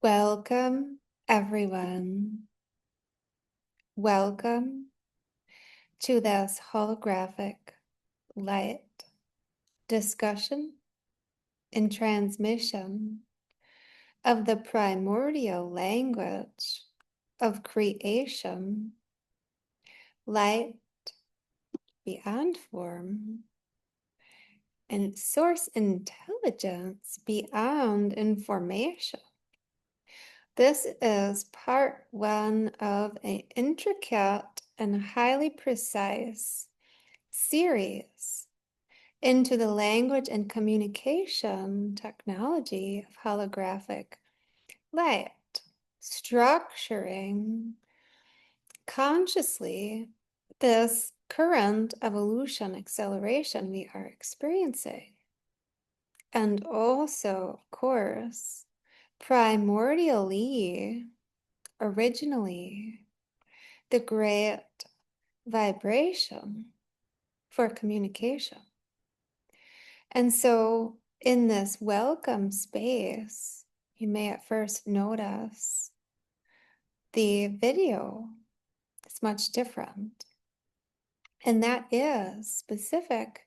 Welcome, everyone. Welcome to this holographic light discussion and transmission of the primordial language of creation, light beyond form, and source intelligence beyond information. This is part one of an intricate and highly precise series into the language and communication technology of holographic light, structuring consciously this current evolution acceleration we are experiencing. And also, of course, primordially, originally, the great vibration for communication. And so, in this welcome space, you may at first notice the video is much different. And that is specific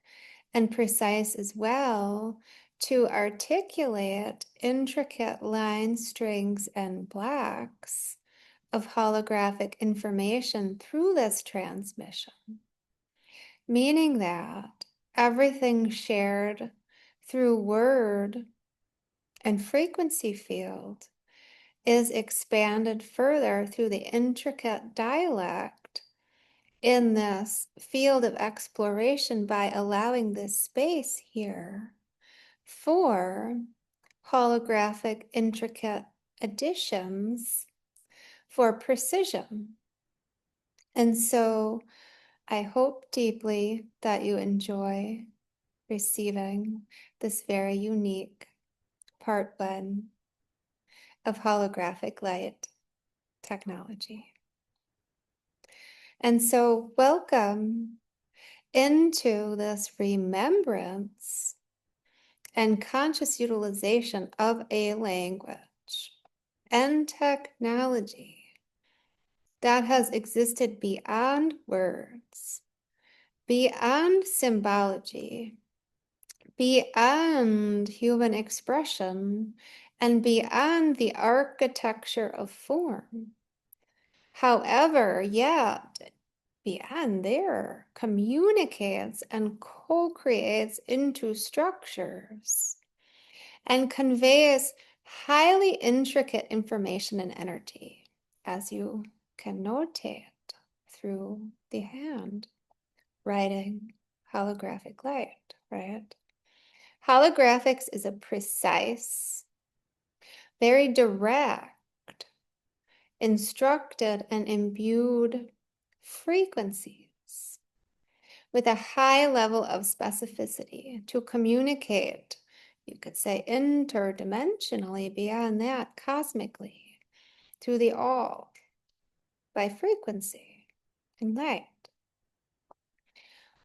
and precise as well to articulate intricate lines, strings, and blocks of holographic information through this transmission, meaning that everything shared through word and frequency field is expanded further through the intricate dialect in this field of exploration by allowing this space here for holographic intricate additions for precision. And so I hope deeply that you enjoy receiving this very unique part one of holographic light technology. And so welcome into this remembrance and conscious utilization of a language and technology that has existed beyond words, beyond symbology, beyond human expression, and beyond the architecture of form. However, yet, beyond there, communicates and co-creates into structures and conveys highly intricate information and energy, as you can notate through the hand writing holographic light, right? Holographics is a precise, very direct, instructed, and imbued frequencies with a high level of specificity to communicate, you could say interdimensionally, beyond that, cosmically, to the all by frequency and light.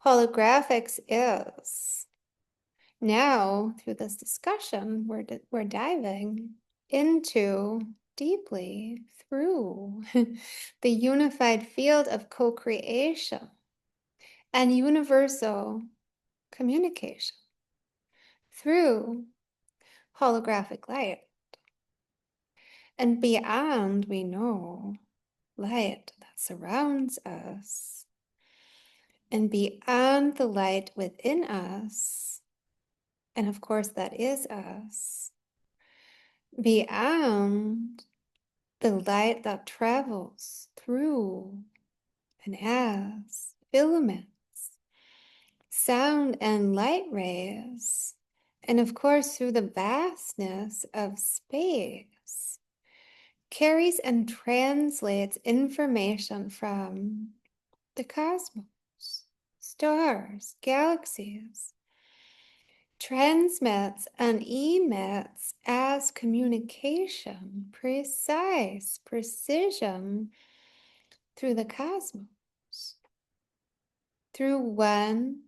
Holographics is now, through this discussion, we're diving into deeply through the unified field of co-creation and universal communication through holographic light. And beyond, we know light that surrounds us. And beyond the light within us, and of course that is us, beyond the light that travels through and as filaments, sound and light rays, and of course through the vastness of space, carries and translates information from the cosmos, stars, galaxies, transmits and emits as communication, precise precision through the cosmos, through one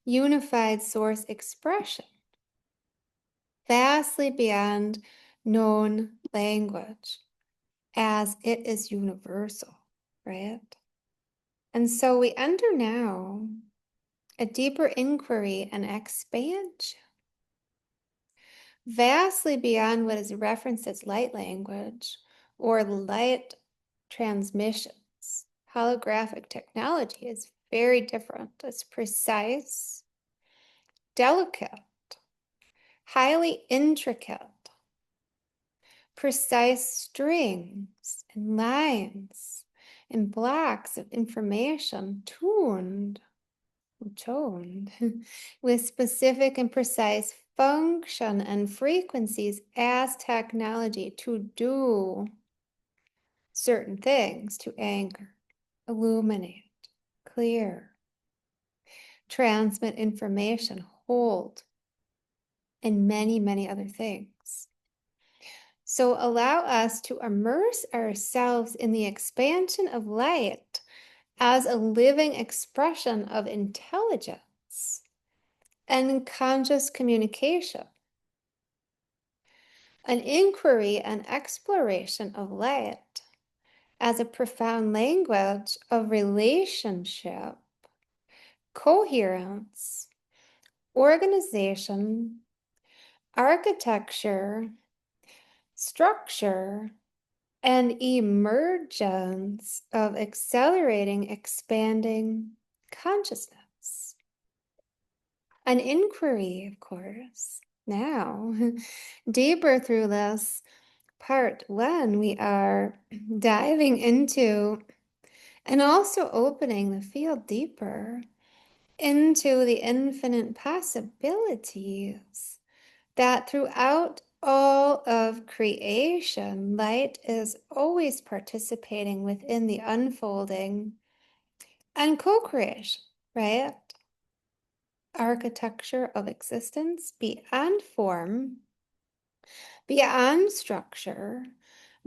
unified source expression, vastly beyond known language as it is universal, right? And so we enter now a deeper inquiry and expansion, vastly beyond what is referenced as light language or light transmissions. Holographic technology is very different. It's precise, delicate, highly intricate, precise strings and lines and blocks of information toned with specific and precise function and frequencies as technology to do certain things, to anchor, illuminate, clear, transmit information, hold, and many, many other things. So allow us to immerse ourselves in the expansion of light as a living expression of intelligence and conscious communication, an inquiry and exploration of light as a profound language of relationship, coherence, organization, architecture, structure, and emergence of accelerating, expanding consciousness. An inquiry, of course. Now, deeper through this part one, we are diving into and also opening the field deeper into the infinite possibilities that throughout all of creation, light is always participating within the unfolding and co-creation, right? Architecture of existence beyond form, beyond structure,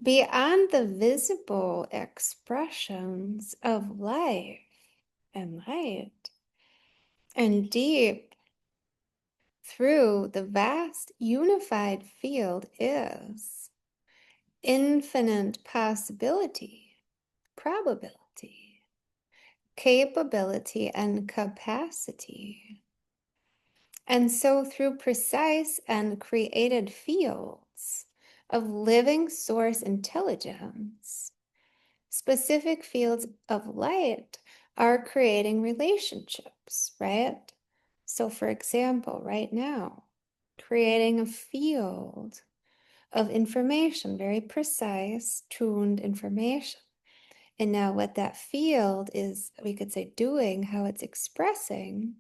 beyond the visible expressions of life and light, and deep through the vast unified field is infinite possibility, probability, capability, and capacity. And so through precise and created fields of living source intelligence, specific fields of light are creating relationships, right? So for example, right now, creating a field of information, very precise, tuned information. And now what that field is, we could say doing, how it's expressing,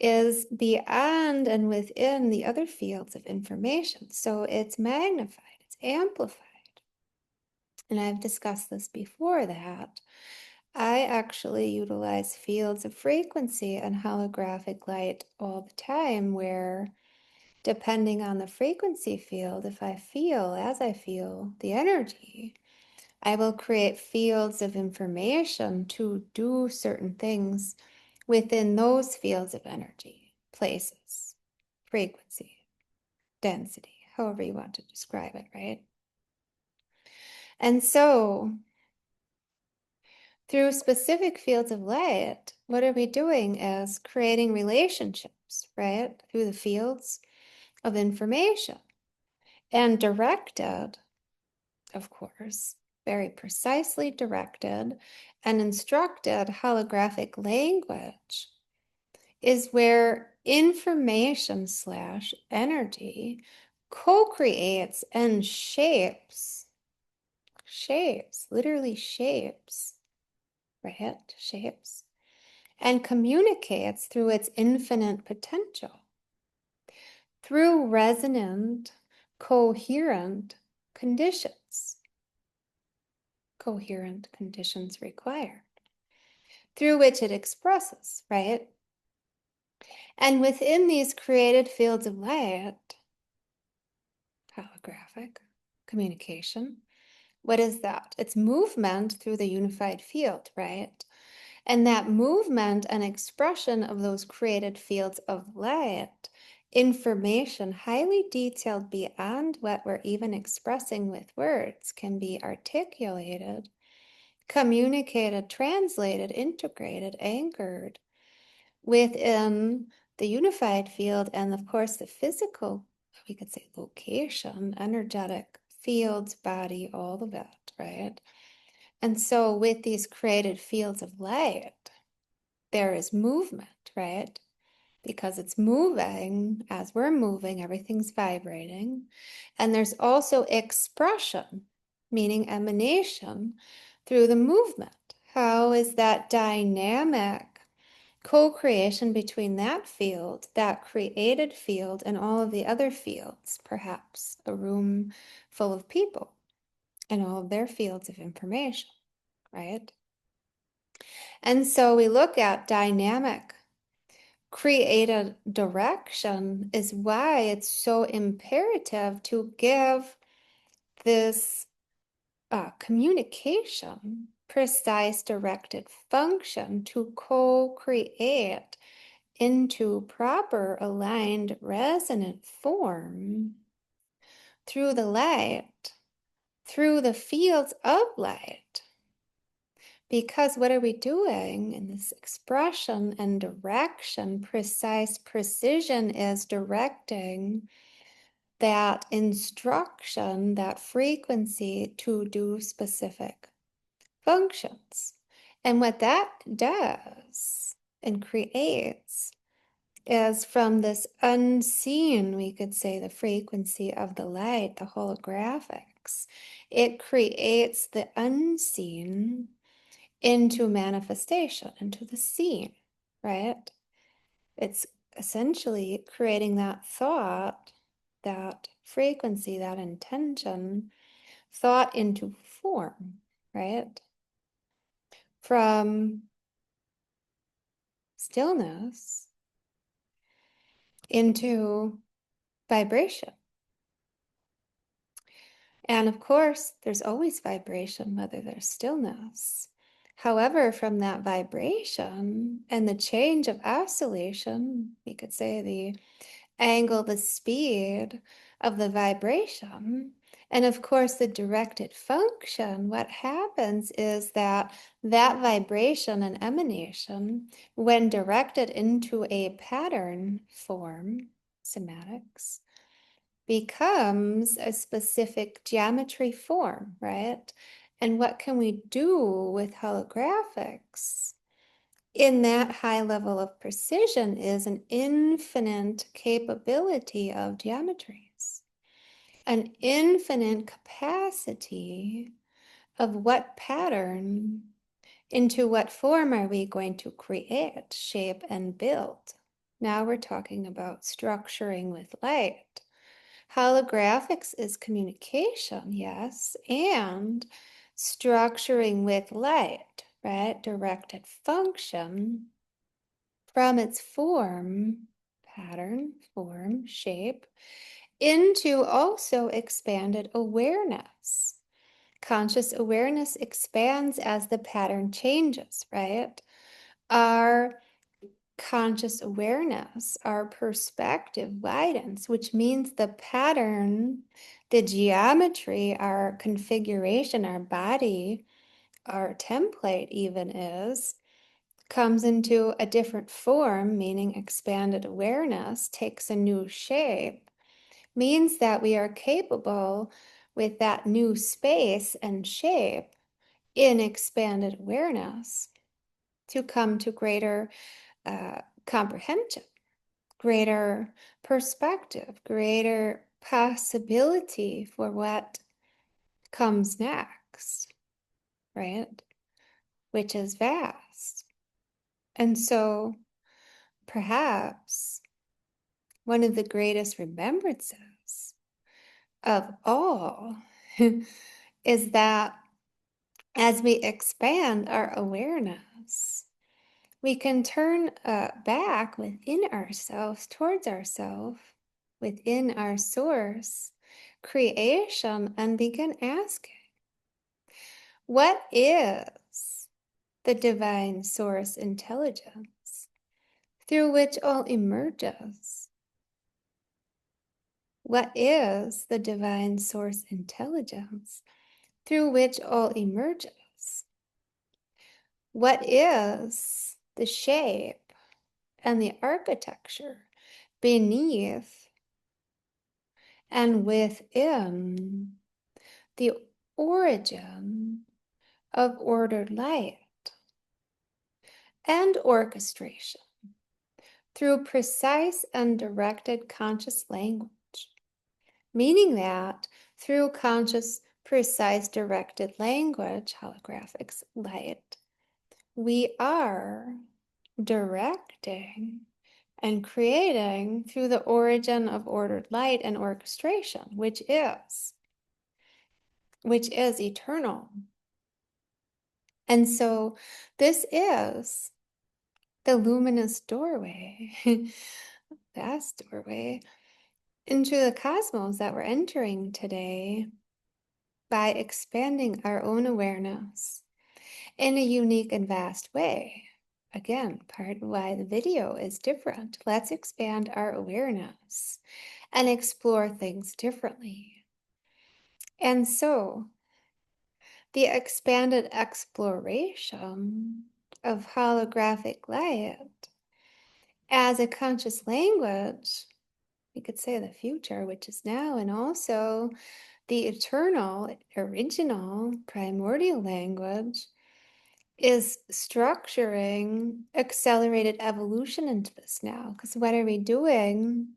is beyond and within the other fields of information. So it's magnified, it's amplified. And I've discussed this before that I actually utilize fields of frequency and holographic light all the time, where depending on the frequency field, if I feel as I feel the energy, I will create fields of information to do certain things within those fields of energy, places, frequency, density, however you want to describe it, right? And so, through specific fields of light, what are we doing is creating relationships, right? Through the fields of information and directed, of course, very precisely directed and instructed holographic language is where information slash energy co-creates and shapes, literally shapes, right? Shapes, and communicates through its infinite potential, through resonant, coherent conditions. Coherent conditions required, through which it expresses, right? And within these created fields of light, holographic communication, what is that? It's movement through the unified field, right? And that movement and expression of those created fields of light information highly detailed beyond what we're even expressing with words can be articulated, communicated, translated, integrated, anchored within the unified field and, of course, the physical, we could say location, energetic fields, body, all of it, right? And so with these created fields of light, there is movement, right? Because it's moving, as we're moving, everything's vibrating. And there's also expression, meaning emanation, through the movement. How is that dynamic co-creation between that field, that created field, and all of the other fields, perhaps a room full of people and all of their fields of information, right? And so we look at dynamic created direction is why it's so imperative to give this communication precise directed function to co-create into proper aligned resonant form through the light, through the fields of light. Because what are we doing in this expression and direction? Precise precision is directing that instruction, that frequency to do specific functions. And what that does and creates is from this unseen, we could say, the frequency of the light, the holographics, it creates the unseen into manifestation, into the seen, right? It's essentially creating that thought, that frequency, that intention, thought into form, right? From stillness into vibration. And of course, there's always vibration, whether there's stillness. However, from that vibration and the change of oscillation, we could say the angle, the speed of the vibration, and of course the directed function, what happens is that that vibration and emanation, when directed into a pattern form, somatics, becomes a specific geometry form, right? And what can we do with holographics in that high level of precision is an infinite capability of geometries, an infinite capacity of what pattern into what form are we going to create, shape, and build. Now we're talking about structuring with light. Holographics is communication, yes, and structuring with light, right? Directed function from its form, pattern, form, shape, into also expanded awareness. Conscious awareness expands as the pattern changes, right? Our conscious awareness, our perspective widens, which means the pattern, the geometry, our configuration, our body, our template even comes into a different form, meaning expanded awareness, takes a new shape, means that we are capable with that new space and shape in expanded awareness to come to greater comprehension, greater perspective, greater possibility for what comes next, right? Which is vast. And so perhaps one of the greatest remembrances of all is that as we expand our awareness, we can turn back within ourselves, towards ourselves, within our source creation, and begin asking, what is the divine source intelligence through which all emerges? What is the divine source intelligence through which all emerges? What is the shape and the architecture beneath and within the origin of ordered light and orchestration through precise and directed conscious language? Meaning that through conscious, precise, directed language, holographic light, we are directing and creating through the origin of ordered light and orchestration, which is eternal. And so this is the luminous doorway, vast doorway into the cosmos that we're entering today by expanding our own awareness in a unique and vast way. Again, part of why the video is different. Let's expand our awareness and explore things differently. And so, the expanded exploration of holographic light as a conscious language, we could say the future, which is now, and also the eternal, original, primordial language, is structuring accelerated evolution into this now. Because what are we doing?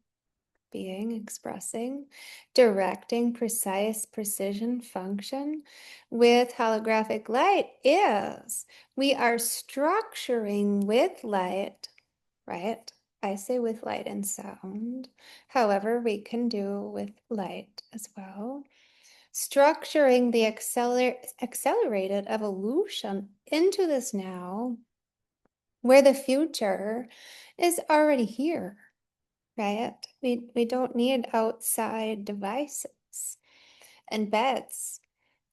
Being, expressing, directing precise precision function with holographic light is we are structuring with light, right? I say with light and sound. However, we can do with light as well. Structuring the accelerated evolution into this now, where the future is already here, right? We don't need outside devices and beds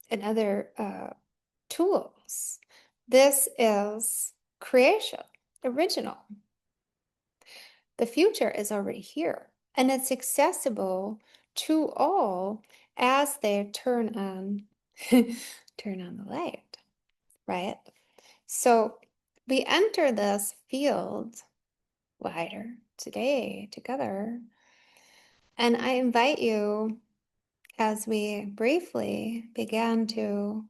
and other tools. This is creation, original. The future is already here, and it's accessible to all as they turn on turn on the light, right? So we enter this field wider today together, and I invite you, as we briefly began to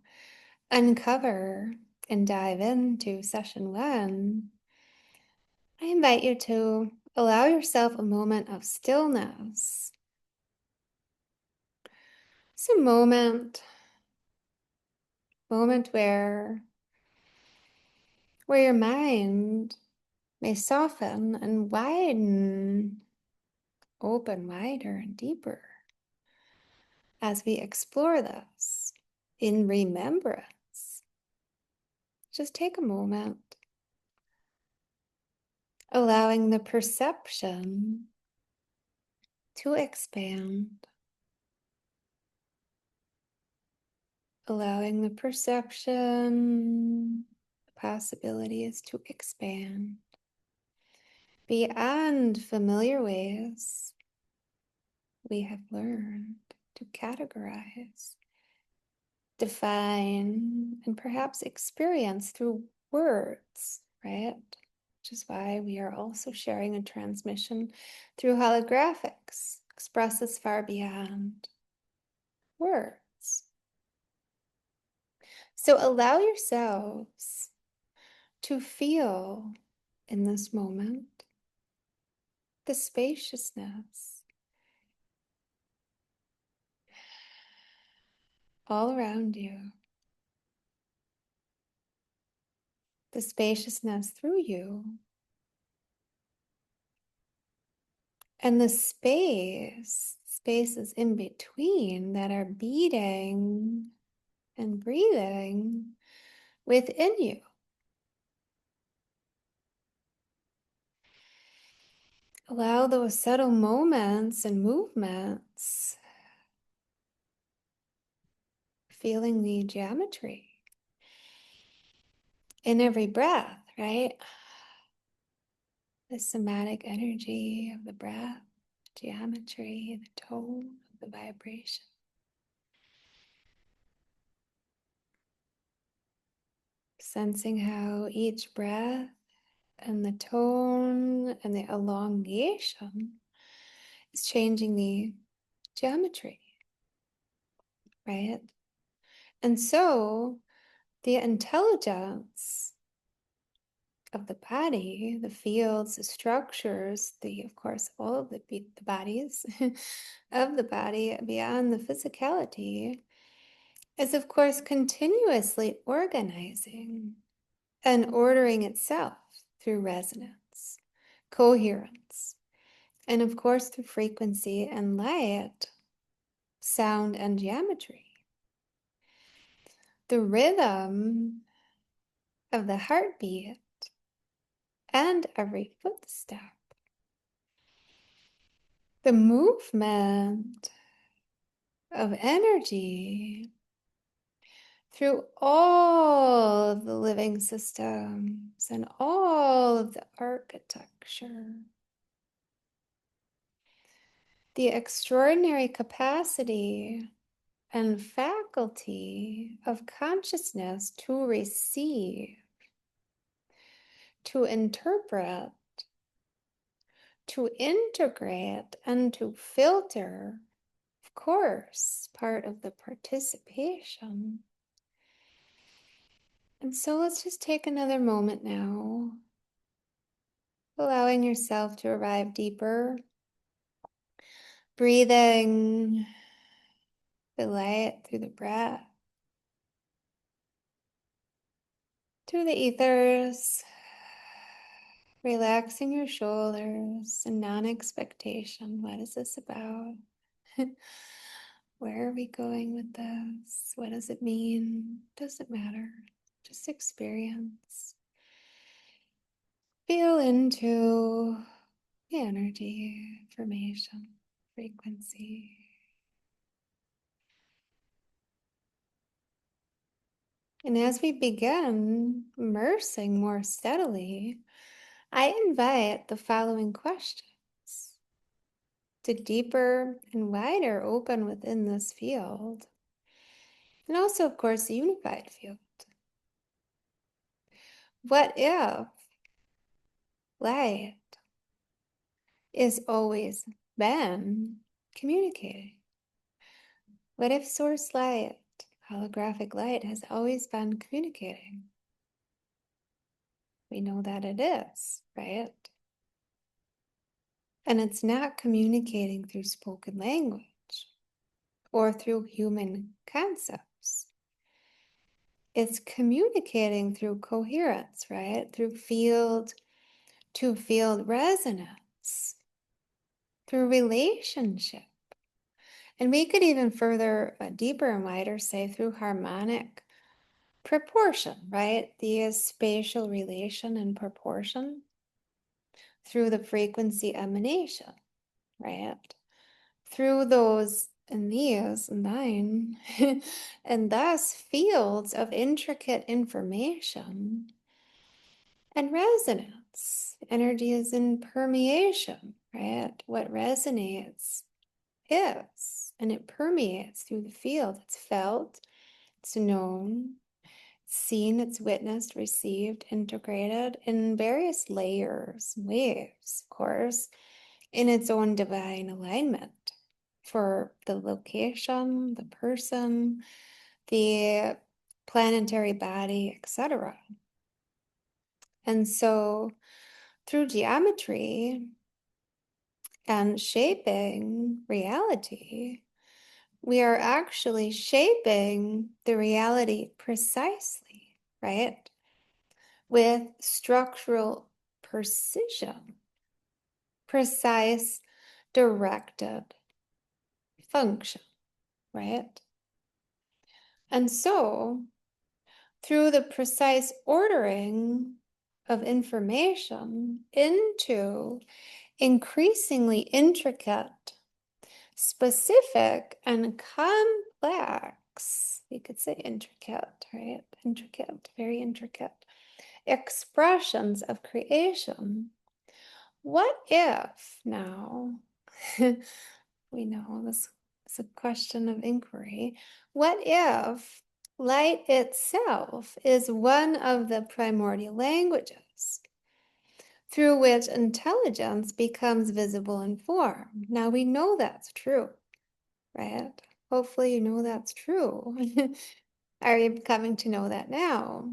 uncover and dive into session 1, I invite you to allow yourself a moment of stillness. It's a moment where your mind may soften and widen, open wider and deeper as we explore this in remembrance. Just take a moment, allowing the perception to expand, allowing the perception, possibilities to expand beyond familiar ways we have learned to categorize, define, and perhaps experience through words, right? Which is why we are also sharing a transmission through holographics, expresses far beyond words. So allow yourselves to feel in this moment the spaciousness all around you, the spaciousness through you, and the spaces in between that are beating and breathing within you. Allow those subtle moments and movements, feeling the geometry in every breath, right? The somatic energy of the breath, geometry, the tone of the vibration. Sensing how each breath and the tone and the elongation is changing the geometry, right? And so the intelligence of the body, the fields, the structures, of course, all of the bodies of the body beyond the physicality is, of course, continuously organizing and ordering itself through resonance, coherence, and of course through frequency and light, sound and geometry. The rhythm of the heartbeat and every footstep. The movement of energy through all of the living systems and all of the architecture. The extraordinary capacity and faculty of consciousness to receive, to interpret, to integrate, and to filter, of course, part of the participation. And so let's just take another moment now, allowing yourself to arrive deeper, breathing the light through the breath, through the ethers, relaxing your shoulders and non-expectation. What is this about? Where are we going with this? What does it mean? Doesn't matter. Just experience. Feel into the energy, information, frequency. And as we begin immersing more steadily, I invite the following questions to deeper and wider open within this field. And also, of course, the unified field. What if light is always been communicating? What if source light, holographic light, has always been communicating? We know that it is, right? And it's not communicating through spoken language or through human concepts. It's communicating through coherence, right? Through field to field resonance, through relationship. And we could even further, deeper and wider, say through harmonic proportion, right? The spatial relation and proportion through the frequency emanation, right? Through those and these and thine, and thus fields of intricate information and resonance. Energy is in permeation, right? What resonates is, and it permeates through the field. It's felt, it's known, it's seen, it's witnessed, received, integrated in various layers, waves, of course, in its own divine alignment for the location, the person, the planetary body, etc. And so through geometry and shaping reality, we are actually shaping the reality precisely, right? With structural precision, precise, directed function, right? And so, through the precise ordering of information into increasingly intricate, specific, and complex, we could say intricate, right? Intricate, very intricate expressions of creation. What if now We know this is a question of inquiry. What if light itself is one of the primordial languages through which intelligence becomes visible in form? Now we know that's true, right? Hopefully you know that's true. Are you coming to know that now?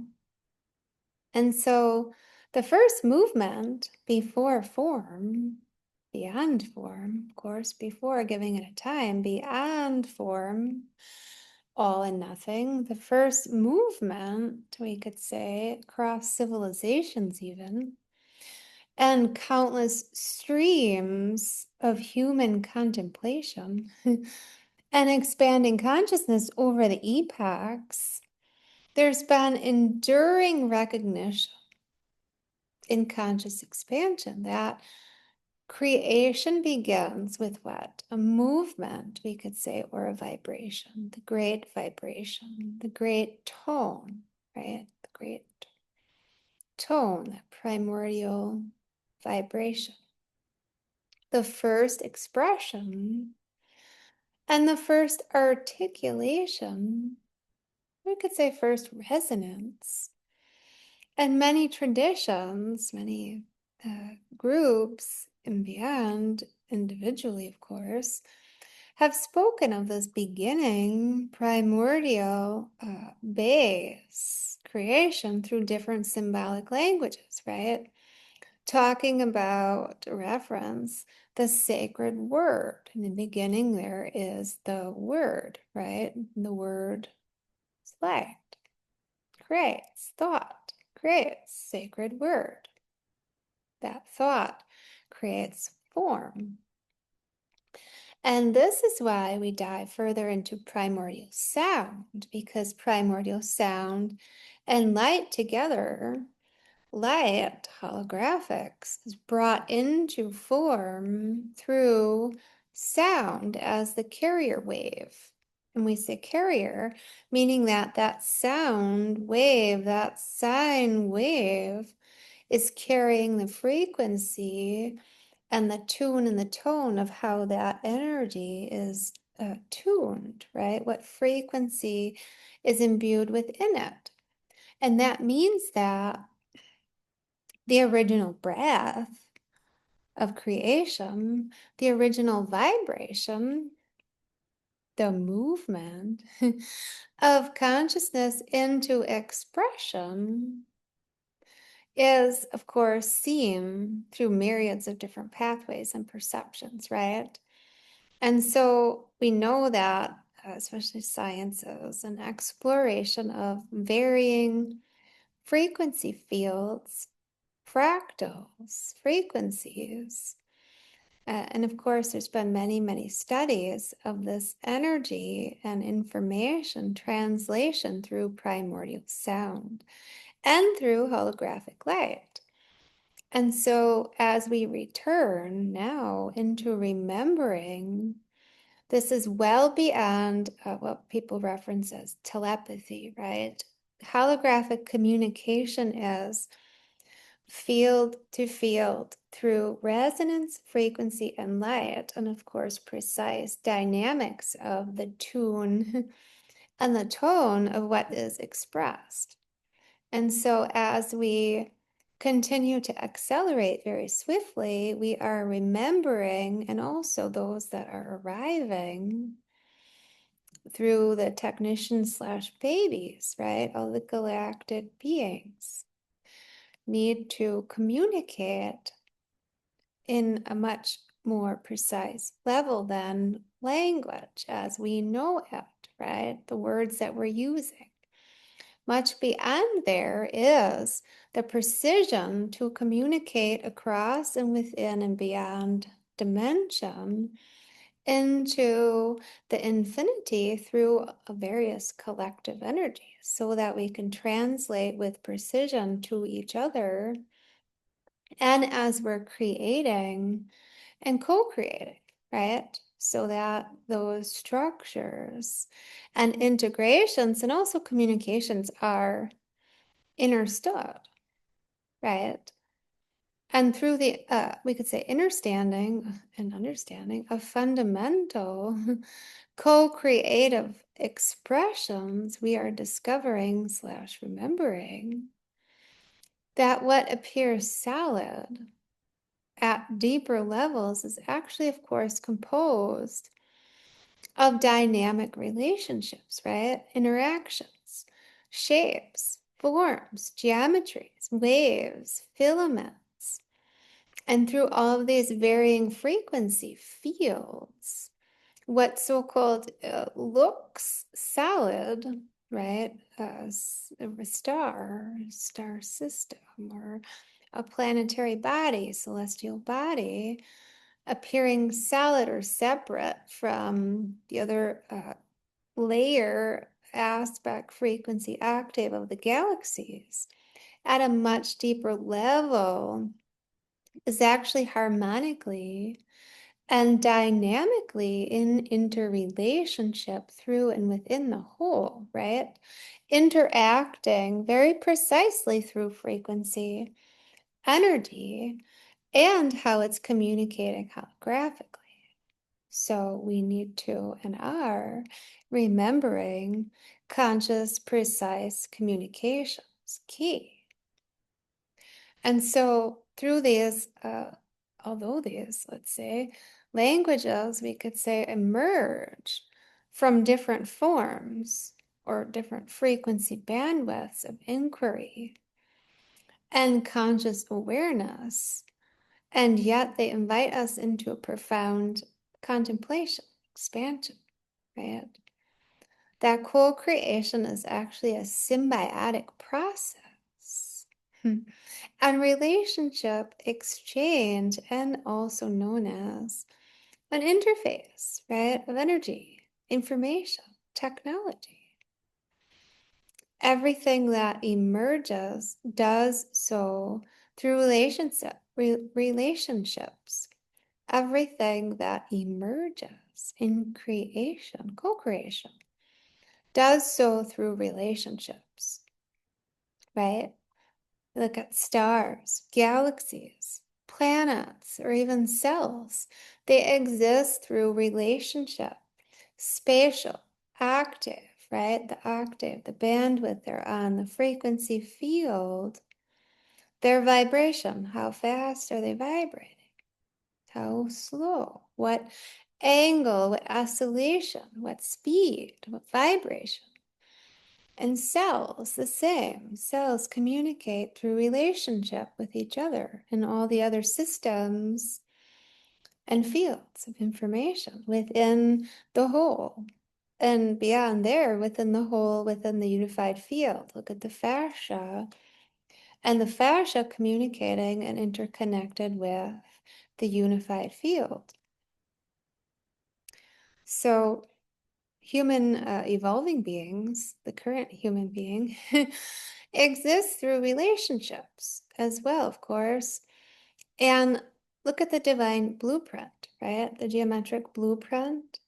And so the first movement before form, beyond form, of course, before giving it a time, beyond form, all and nothing, the first movement, we could say, across civilizations even, and countless streams of human contemplation and expanding consciousness over the epochs, there's been enduring recognition in conscious expansion that creation begins with what? A movement, we could say, or a vibration, the great vibration, the great tone, right? The great tone, that primordial vibration. The first expression and the first articulation, we could say first resonance. And many traditions, many groups, and beyond, individually, of course, have spoken of this beginning primordial base creation through different symbolic languages, right? Talking about reference the sacred word. In the beginning, there is the word, right? The word is light, creates thought, creates sacred word. That thought creates form. And this is why we dive further into primordial sound, because primordial sound and light together, light, holographics, is brought into form through sound as the carrier wave. And we say carrier, meaning that that sound wave, that sine wave, is carrying the frequency and the tune and the tone of how that energy is tuned, right? What frequency is imbued within it. And that means that the original breath of creation, the original vibration, the movement of consciousness into expression is, of course, seen through myriads of different pathways and perceptions, right? And so we know that, especially sciences, an exploration of varying frequency fields, fractals, frequencies. And of course, there's been many, many studies of this energy and information translation through primordial sound and through holographic light. And so, as we return now into remembering, this is well beyond what people reference as telepathy, right? Holographic communication is field to field through resonance, frequency, and light, and of course, precise dynamics of the tune and the tone of what is expressed. And so, as we continue to accelerate very swiftly, we are remembering, and also those that are arriving through the technicians slash babies, right? All the galactic beings need to communicate in a much more precise level than language as we know it, right? The words that we're using. Much beyond there is the precision to communicate across and within and beyond dimension into the infinity through various collective energies so that we can translate with precision to each other. And as we're creating and co-creating, right? So that those structures and integrations and also communications are understood, right? And through the, we could say, understanding of fundamental co-creative expressions, we are discovering / remembering that what appears solid at deeper levels is actually, of course, composed of dynamic relationships, right? Interactions, shapes, forms, geometries, waves, filaments. And through all of these varying frequency fields, what so-called looks solid, right? A star system, or a planetary body, celestial body, appearing solid or separate from the other layer, aspect, frequency, octave of the galaxies at a much deeper level, is actually harmonically and dynamically in interrelationship through and within the whole, right? Interacting very precisely through frequency, energy, and how it's communicating holographically. So we need to and are remembering conscious, precise communications key. And so through these, although these, let's say, languages, we could say, emerge from different forms or different frequency bandwidths of inquiry and conscious awareness, and yet they invite us into a profound contemplation, expansion, right? That co-creation is actually a symbiotic process. And relationship exchange, and also known as an interface, right, of energy, information, technology. Everything that emerges does so through relationships. Everything that emerges in creation, co-creation, does so through relationships, right? Look at stars, galaxies, planets, or even cells. They exist through relationship, spatial, octave, right? The octave, the bandwidth they're on, the frequency field, their vibration. How fast are they vibrating? How slow? What angle? What oscillation? What speed? What vibration? And cells, the same. Cells communicate through relationship with each other and all the other systems and fields of information within the whole. And beyond there, within the whole, within the unified field. Look at the fascia. And the fascia communicating and interconnected with the unified field. So human evolving beings, the current human being, exists through relationships as well, of course. And look at the divine blueprint, right? The geometric blueprint,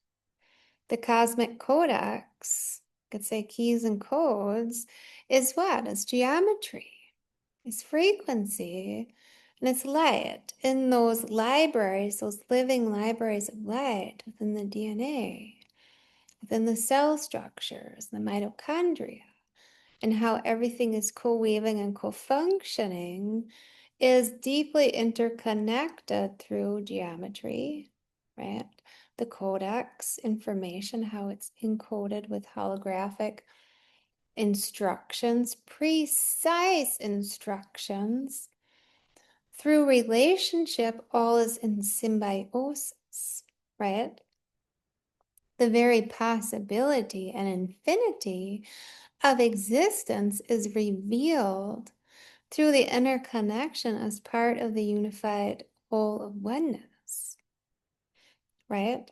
the cosmic codex, could say keys and codes, is what? It's geometry, it's frequency, and it's light. In those libraries, those living libraries of light within the DNA, within the cell structures, the mitochondria, and how everything is co-weaving and co-functioning is deeply interconnected through geometry, right? The codex information, how it's encoded with holographic instructions, precise instructions. Through relationship, all is in symbiosis, right? The very possibility and infinity of existence is revealed through the interconnection as part of the unified whole of oneness, right?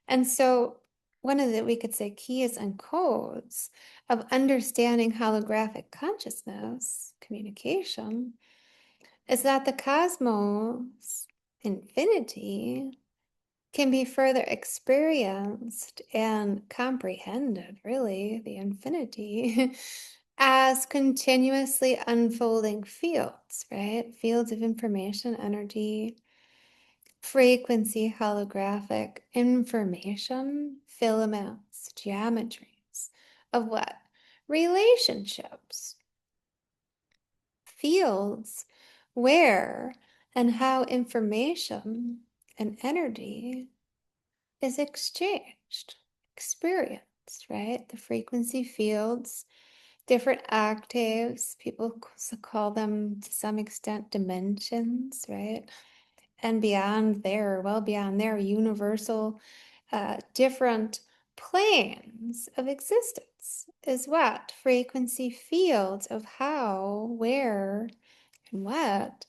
And so one of the, we could say, keys and codes of understanding holographic consciousness, communication, is that the cosmos, infinity, can be further experienced and comprehended, really, the infinity, as continuously unfolding fields, right? Fields of information, energy, frequency, holographic information, filaments, geometries of what? Relationships, fields where and how information and energy is exchanged, experienced, right? The frequency fields, different octaves, people call them to some extent dimensions, right? And beyond there, well beyond there, universal, different planes of existence is what? Frequency fields of how, where, and what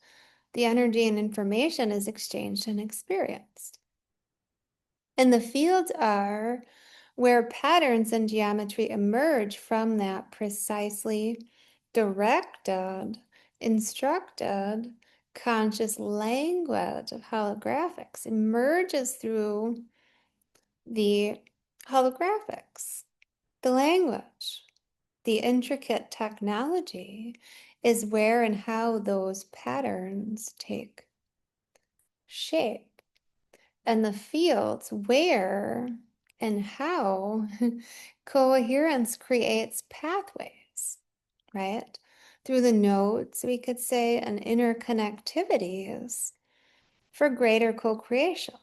the energy and information is exchanged and experienced. And the fields are where patterns and geometry emerge from that precisely directed, instructed, conscious language of holographics emerges through the holographics, the language, the intricate technology is where and how those patterns take shape. And the fields where and how coherence creates pathways, right? Through the nodes, we could say, and interconnectivities for greater co-creation.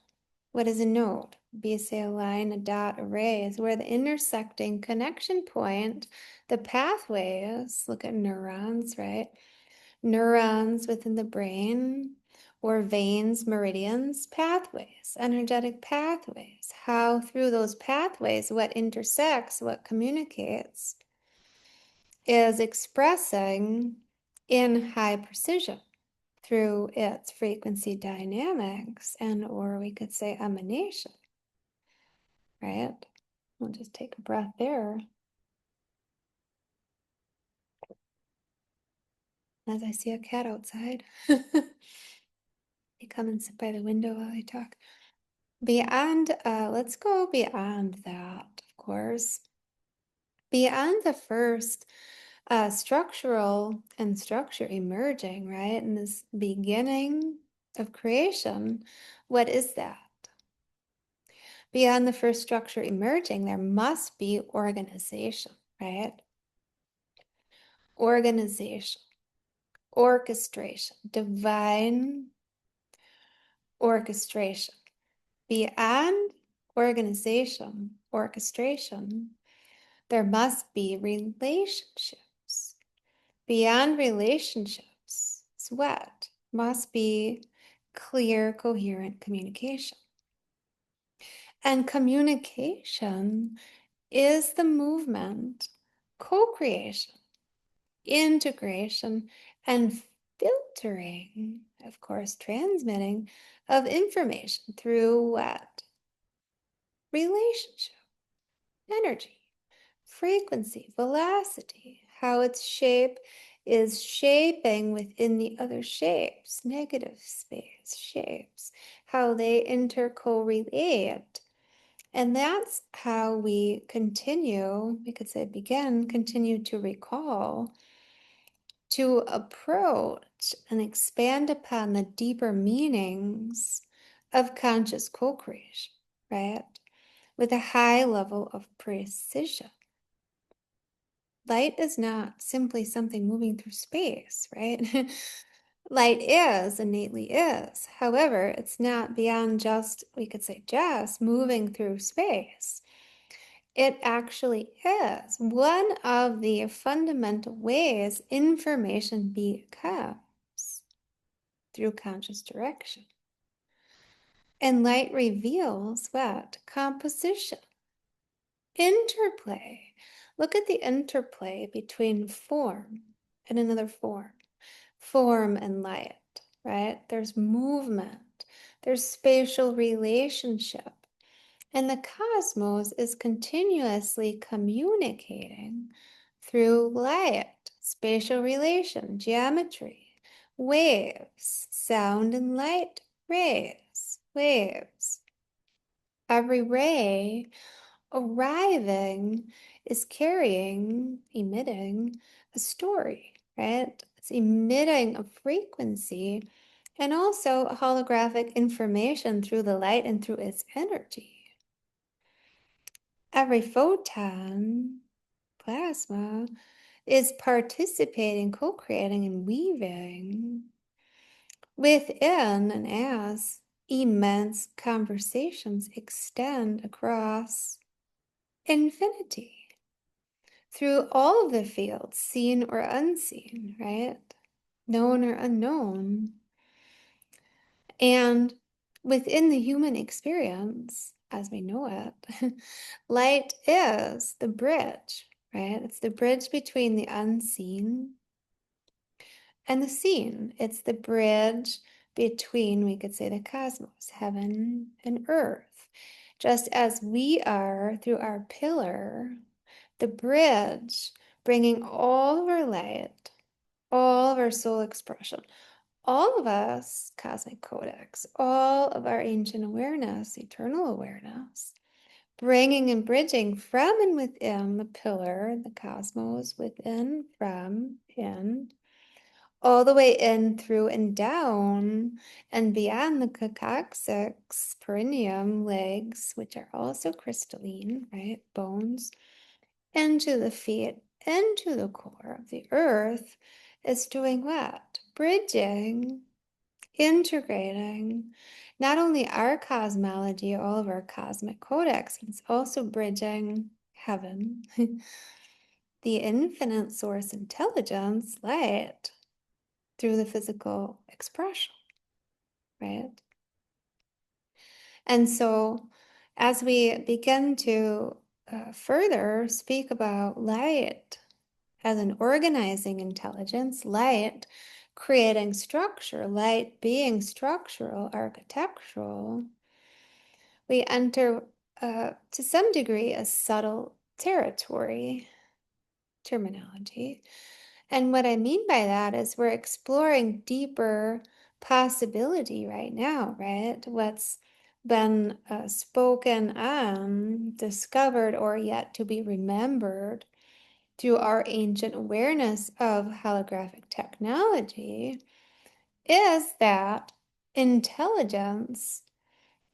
What is a node? Be say a line, a dot, array is where the intersecting connection point, the pathways, look at neurons, right? Neurons within the brain or veins, meridians, pathways, energetic pathways, how through those pathways, what intersects, what communicates is expressing in high precision through its frequency dynamics and or we could say emanation, right? We'll just take a breath there as I see a cat outside. They come and sit by the window while I talk. Beyond, let's go beyond that, of course. Beyond the first structural and structure emerging, right? In this beginning of creation, what is that? Beyond the first structure emerging, there must be organization, right? Organization, orchestration, divine orchestration. Beyond organization, orchestration, there must be relationships. Beyond relationships, what? Must be clear, coherent communication. And communication is the movement, co-creation, integration, and filtering, of course, transmitting of information through what? Relationship, energy, frequency, velocity, how its shape is shaping within the other shapes, negative space shapes, how they intercorrelate. And that's how we continue, we could say begin, continue to recall, to approach and expand upon the deeper meanings of conscious co-creation, right? With a high level of precision. Light is not simply something moving through space, right? Light is, innately is. However, it's not beyond just, we could say just, moving through space. It actually is one of the fundamental ways information becomes through conscious direction. And light reveals what? Composition, interplay. Look at the interplay between form and another form and light, right? There's movement, there's spatial relationship, and the cosmos is continuously communicating through light, spatial relation, geometry, waves, sound and light, rays, waves. Every ray arriving is carrying, emitting a story, right? It's emitting a frequency and also holographic information through the light and through its energy. Every photon, plasma, is participating, co-creating, and weaving within and as immense conversations extend across infinity through all of the fields, seen or unseen, right? Known or unknown. And within the human experience, as we know it, light is the bridge, right? It's the bridge between the unseen and the seen. It's the bridge between, we could say, the cosmos, heaven and earth. Just as we are, through our pillar, the bridge, bringing all of our light, all of our soul expression, all of us, cosmic codex, all of our ancient awareness, eternal awareness, bringing and bridging from and within the pillar, the cosmos, within, from, in, all the way in, through, and down, and beyond the coccyx, perineum, legs, which are also crystalline, right? Bones, into the feet, into the core of the earth, is doing what? Bridging, integrating not only our cosmology, all of our cosmic codex, but it's also bridging heaven, the infinite source intelligence, light, through the physical expression, right? And so as we begin to further speak about light as an organizing intelligence, light creating structure, light being structural, architectural, we enter to some degree a subtle territory terminology. And what I mean by that is we're exploring deeper possibility right now, right? What's been spoken on, discovered, or yet to be remembered through our ancient awareness of holographic technology is that intelligence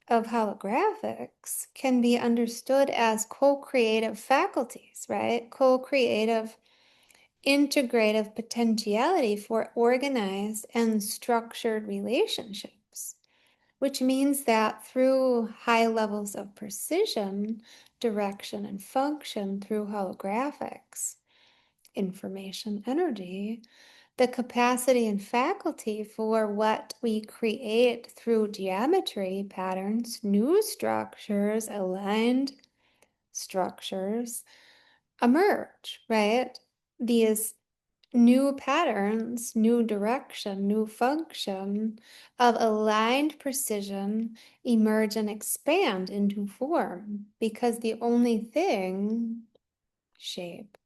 of holographics can be understood as co-creative faculties, right? Co-creative integrative potentiality for organized and structured relationships, which means that through high levels of precision, direction, and function through holographics, information, energy, the capacity and faculty for what we create through geometry patterns, new structures, aligned structures emerge, right? These new patterns, new direction, new function of aligned precision emerge and expand into form because the only thing, shape,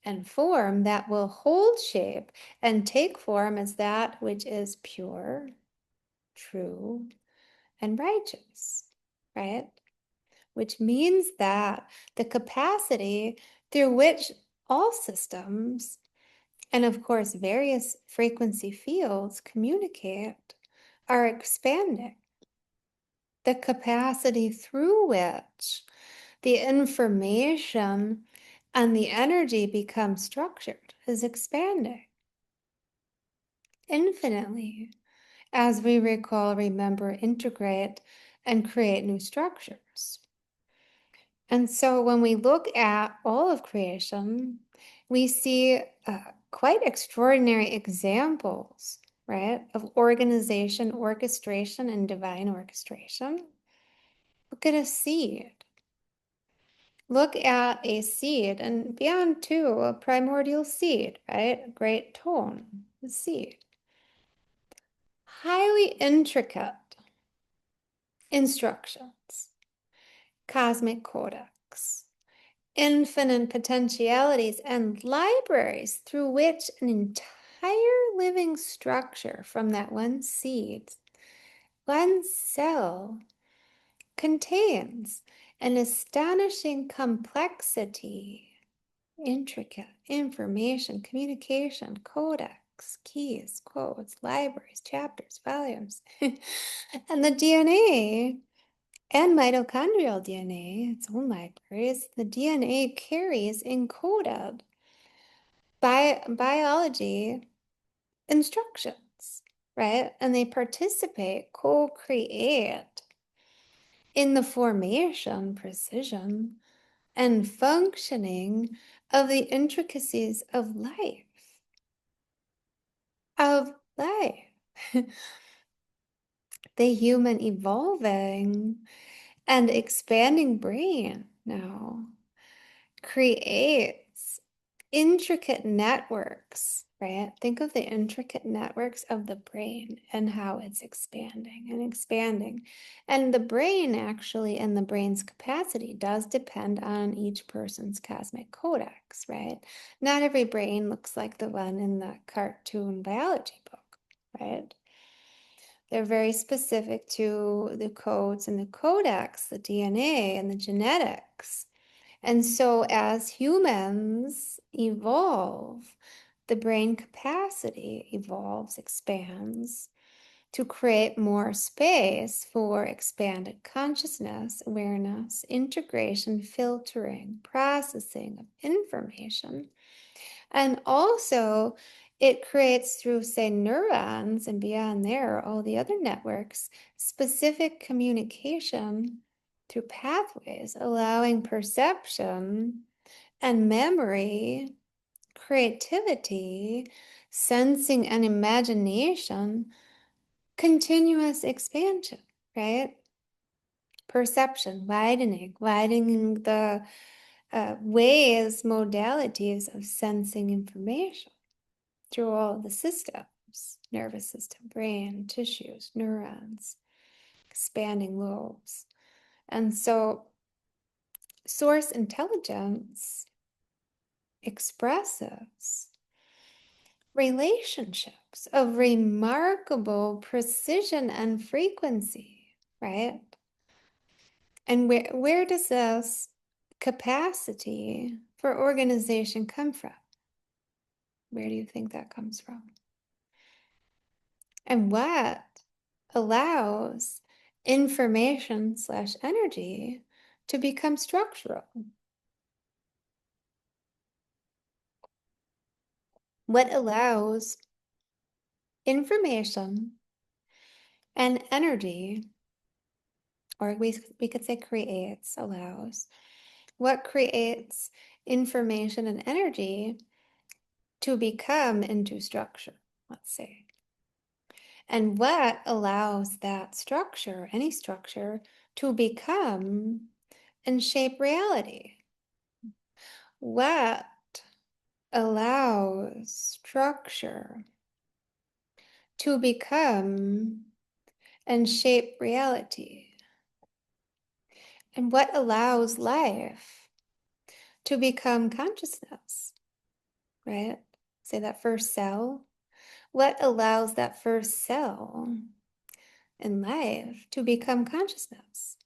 and form that will hold shape and take form is that which is pure, true, and righteous, right? Which means that the capacity through which all systems and of course various frequency fields communicate are expanding. The capacity through which the information and the energy become structured is expanding infinitely as we recall, remember, integrate, and create new structures. And so when we look at all of creation, we see quite extraordinary examples, right, of organization, orchestration, and divine orchestration. Look at a seed. Look at a seed, and beyond too, a primordial seed, right? A great tone, the seed. Highly intricate instructions, cosmic codex, infinite potentialities, and libraries through which an entire living structure from that one seed, one cell, contains an astonishing complexity, intricate information, communication, codex, keys, codes, libraries, chapters, volumes. And the DNA and mitochondrial DNA, its own libraries, the DNA carries encoded biology instructions, right? And they participate, co-create in the formation, precision, and functioning of the intricacies of life. Of life. The human evolving and expanding brain now creates intricate networks, right? Think of the intricate networks of the brain and how it's expanding and expanding. And the brain actually, and the brain's capacity does depend on each person's cosmic codex, right? Not every brain looks like the one in the cartoon biology book, right? They're very specific to the codes and the codex, the DNA and the genetics. And so as humans evolve, the brain capacity evolves, expands to create more space for expanded consciousness, awareness, integration, filtering, processing of information. And also, it creates through, say, neurons and beyond there, all the other networks, specific communication through pathways, allowing perception and memory, creativity, sensing, and imagination, continuous expansion, right? Perception, widening the ways, modalities of sensing information through all the systems, nervous system, brain, tissues, neurons, expanding lobes. And so source intelligence expresses relationships of remarkable precision and frequency, right? And where does this capacity for organization come from? Where do you think that comes from? And what allows information slash energy to become structural? What allows information and energy, or we could say creates, allows, what creates information and energy to become into structure, let's say? And what allows that structure, any structure, to become and shape reality? What allows structure to become and shape reality? And what allows life to become consciousness, right? Say that first cell. What allows that first cell in life to become consciousness,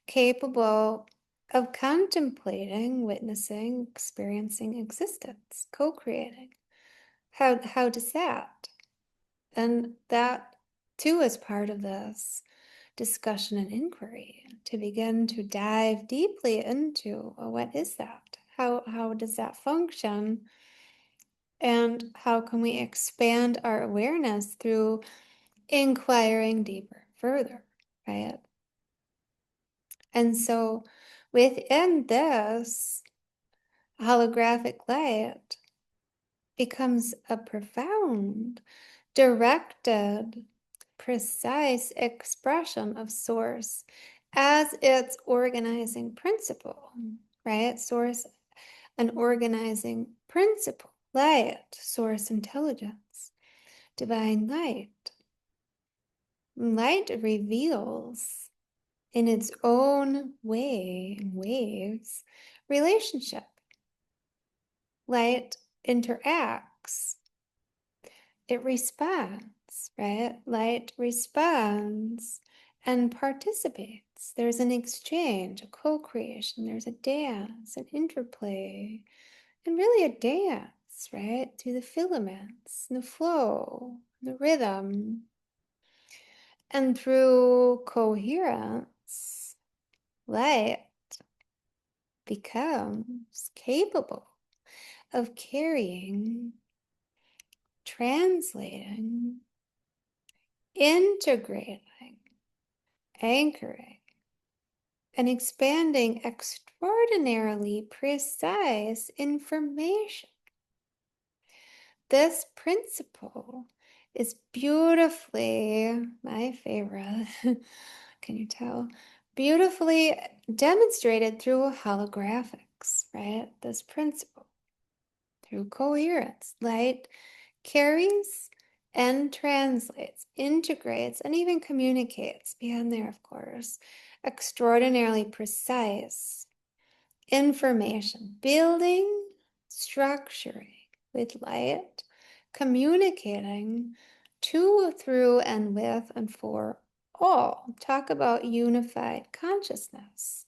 capable of contemplating, witnessing, experiencing existence, co-creating? How does that? And that too is part of this discussion and inquiry, to begin to dive deeply into, well, what is that? How does that function? And how can we expand our awareness through inquiring deeper, further, right? And so within this, holographic light becomes a profound, directed, precise expression of source as its organizing principle, right? Source, an organizing principle, light, source intelligence, divine light. Light reveals in its own way, waves, relationship. Light interacts. It responds, right? Light responds and participates. There's an exchange, a co-creation. There's a dance, an interplay, and really a dance, right? Through the filaments, the flow, the rhythm. And through coherence, light becomes capable of carrying, translating, integrating, anchoring, and expanding extraordinarily precise information. This principle is beautifully, my favorite, can you tell? Beautifully demonstrated through holographics, right? This principle through coherence, light carries and translates, integrates, and even communicates, beyond there, of course, extraordinarily precise information, building, structuring with light, communicating to, through, and with, and for all. Talk about unified consciousness.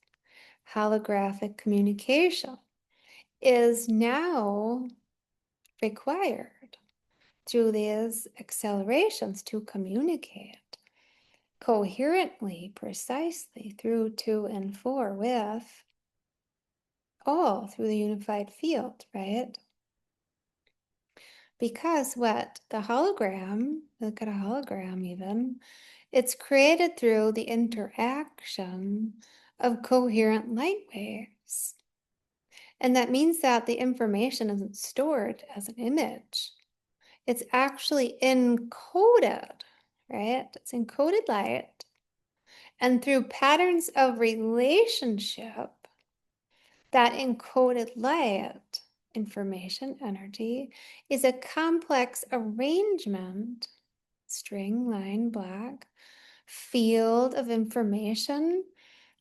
Holographic communication is now required through these accelerations to communicate coherently, precisely, through, to, and for, with all through the unified field, right? Because what the hologram, look at a hologram even, it's created through the interaction of coherent light waves. And that means that the information isn't stored as an image. It's actually encoded, right? It's encoded light. And through patterns of relationship, that encoded light, information, energy, is a complex arrangement, string, line, block, field of information.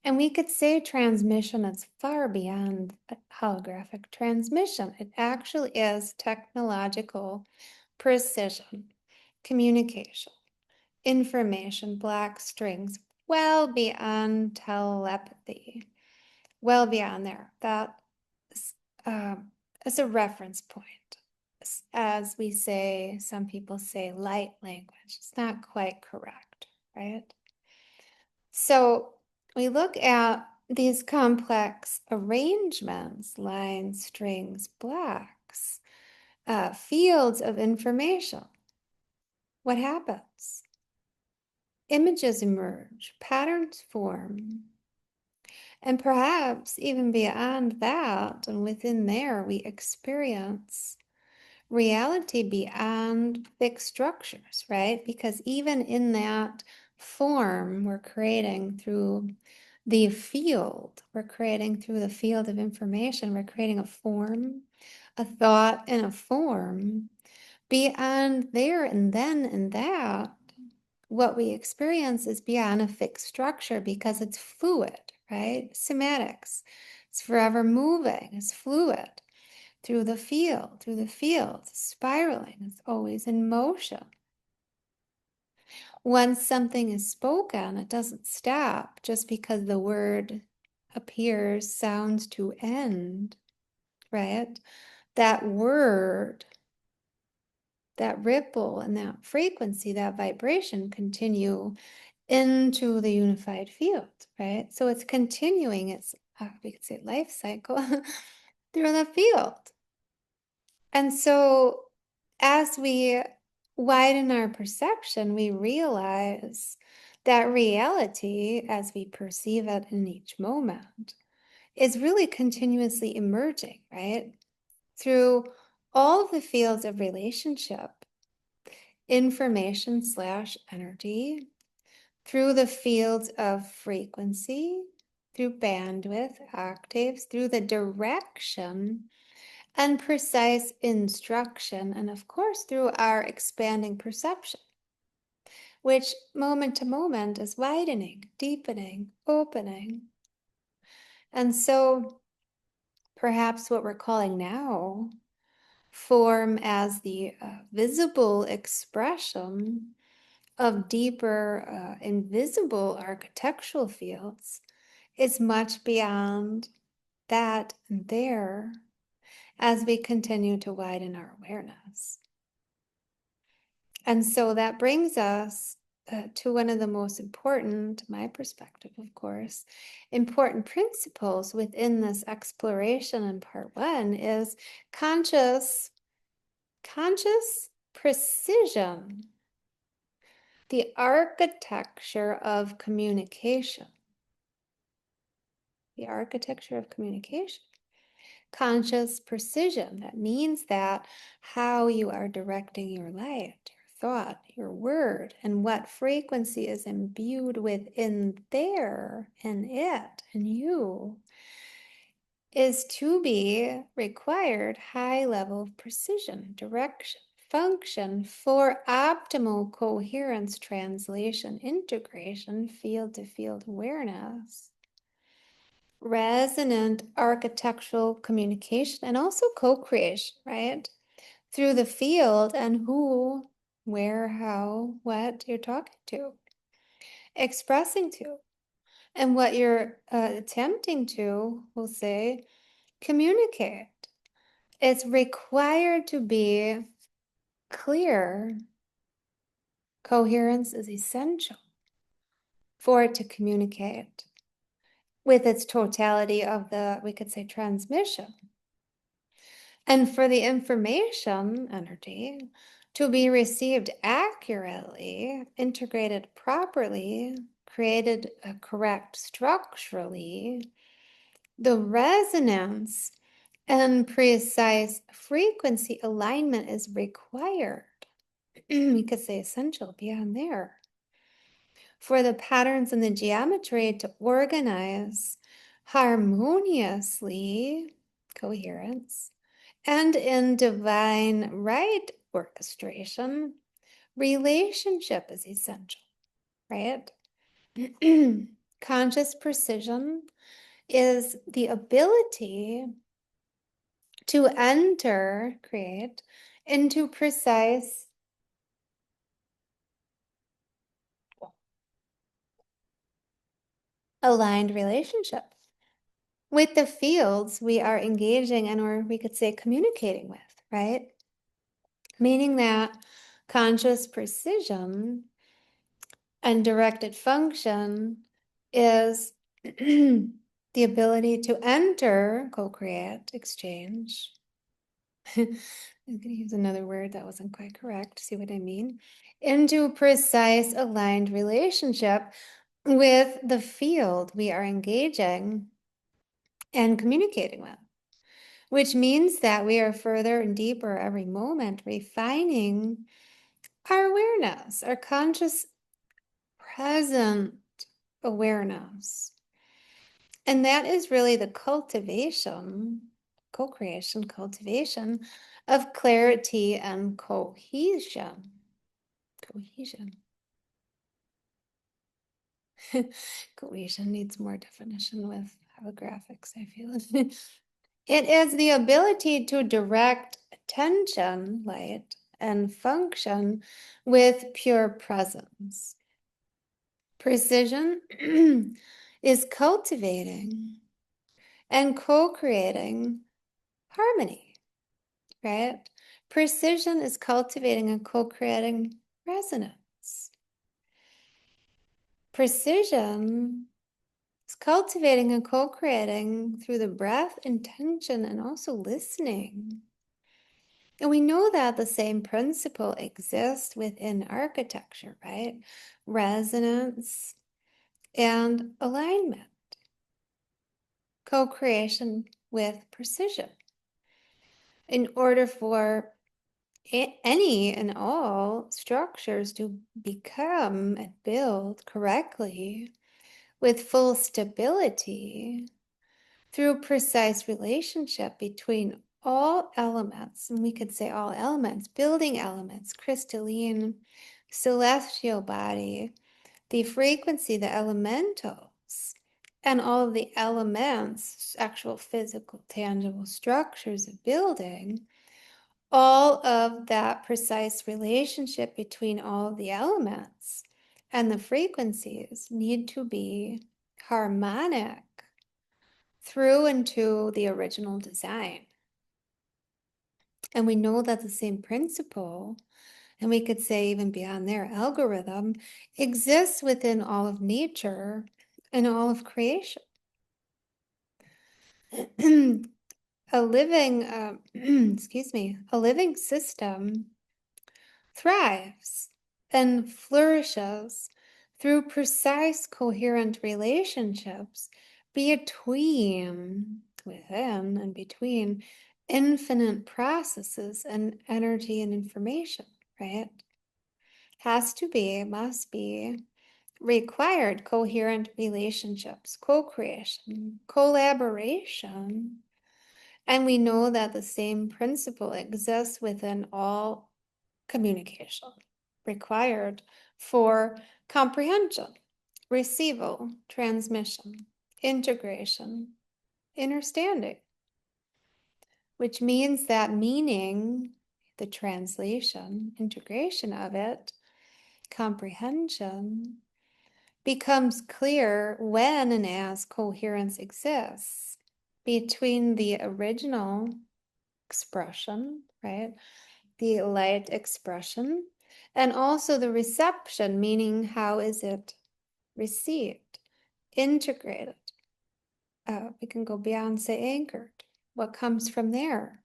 And we could say transmission is far beyond holographic transmission. It actually is technological precision, communication, information, black strings, well beyond telepathy, well beyond there. That is a reference point. As we say, some people say light language. It's not quite correct, right? So we look at these complex arrangements, lines, strings, blocks, fields of information. What happens? Images emerge, patterns form, and perhaps even beyond that, and within there, we experience reality beyond fixed structures, right? Because even in that form, we're creating through the field, we're creating through the field of information, we're creating a form, a thought, and a form. Beyond there and then and that, what we experience is beyond a fixed structure because it's fluid, right? Sematics. It's forever moving, it's fluid through the field, spiraling. It's always in motion. Once something is spoken, it doesn't stop just because the word appears, sounds to end, right? That word, that ripple, and that frequency, that vibration continue into the unified field, right? So it's continuing its, we could say, life cycle through the field. And so as we widen our perception, we realize that reality, as we perceive it in each moment, is really continuously emerging, right? Through all of the fields of relationship, information slash energy, through the fields of frequency, through bandwidth, octaves, through the direction and precise instruction, and of course, through our expanding perception, which moment to moment is widening, deepening, opening. And so perhaps what we're calling now form as the visible expression of deeper, invisible architectural fields is much beyond that and there as we continue to widen our awareness. And so that brings us to one of the most important, my perspective, of course, important principles within this exploration in part one is conscious precision, the architecture of communication. The architecture of communication. Conscious precision. That means that how you are directing your light, your thought, your word, and what frequency is imbued within there, in it, in you, is to be required high level of precision, direction, function for optimal coherence, translation, integration, field to field awareness, resonant architectural communication, and also co-creation, right? Through the field and who, where, how, what you're talking to, expressing to, and what you're attempting to, we'll say, communicate. It's required to be clear. Coherence is essential for it to communicate with its totality of the, we could say, transmission. And for the information energy to be received accurately, integrated properly, created correct structurally, the resonance and precise frequency alignment is required. We could say essential beyond there. For the patterns and the geometry to organize harmoniously, coherence, and in divine right orchestration, relationship is essential, right? Conscious precision is the ability to enter, create, into precise aligned relationship with the fields we are engaging and, or we could say communicating with, right? Meaning that conscious precision and directed function is the ability to enter, co-create, exchange. I'm going to use another word that wasn't quite correct. See what I mean? Into precise aligned relationship with the field we are engaging and communicating with, which means that we are further and deeper every moment refining our awareness, our conscious present awareness. And that is really the cultivation, co-creation, cultivation of clarity and cohesion. Cohesion. Cohesion needs more definition with holographics, I feel. It is the ability to direct attention, light, and function with pure presence. Precision is cultivating and co-creating harmony, right? Precision is cultivating and co-creating resonance. Precision is cultivating and co-creating through the breath, intention, and also listening. And we know that the same principle exists within architecture, right? Resonance and alignment. Co-creation with precision. In order for any and all structures to become and build correctly with full stability through precise relationship between all elements, and we could say all elements, building elements, crystalline, celestial body, the frequency, the elementals, and all of the elements, actual physical, tangible structures of building, all of that precise relationship between all of the elements and the frequencies need to be harmonic through into the original design. And we know that the same principle, and we could say even beyond their algorithm, exists within all of nature and all of creation. A living, a living system thrives and flourishes through precise, coherent relationships between, within, and between infinite processes and energy and information, right? Has to be, must be, required coherent relationships, co-creation, collaboration. And we know that the same principle exists within all communication, required for comprehension, receival, transmission, integration, understanding, which means that meaning, the translation, integration of it, comprehension, becomes clear when and as coherence exists between the original expression, right? The light expression, and also the reception, meaning how is it received, integrated. We can go beyond, say, anchored. What comes from there?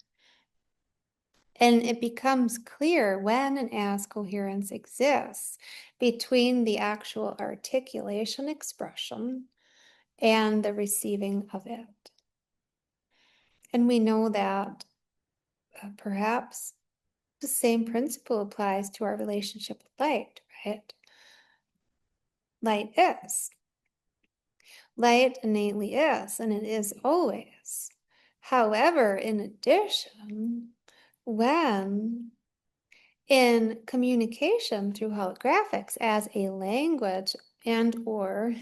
And it becomes clear when and as coherence exists between the actual articulation expression and the receiving of it. And we know that perhaps the same principle applies to our relationship with light, right? Light is. Light innately is, and it is always. However, in addition, when in communication through holographics as a language and or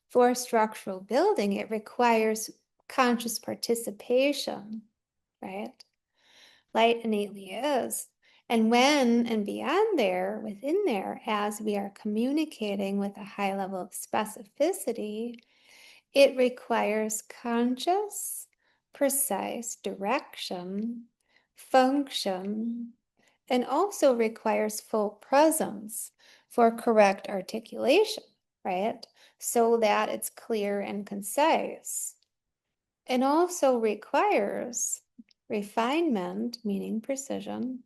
for structural building, it requires conscious participation, right? Light innately is. And when and beyond there, within there, as we are communicating with a high level of specificity, it requires conscious, precise direction, function, and also requires full presence for correct articulation, right? So that it's clear and concise. And also requires refinement, meaning precision,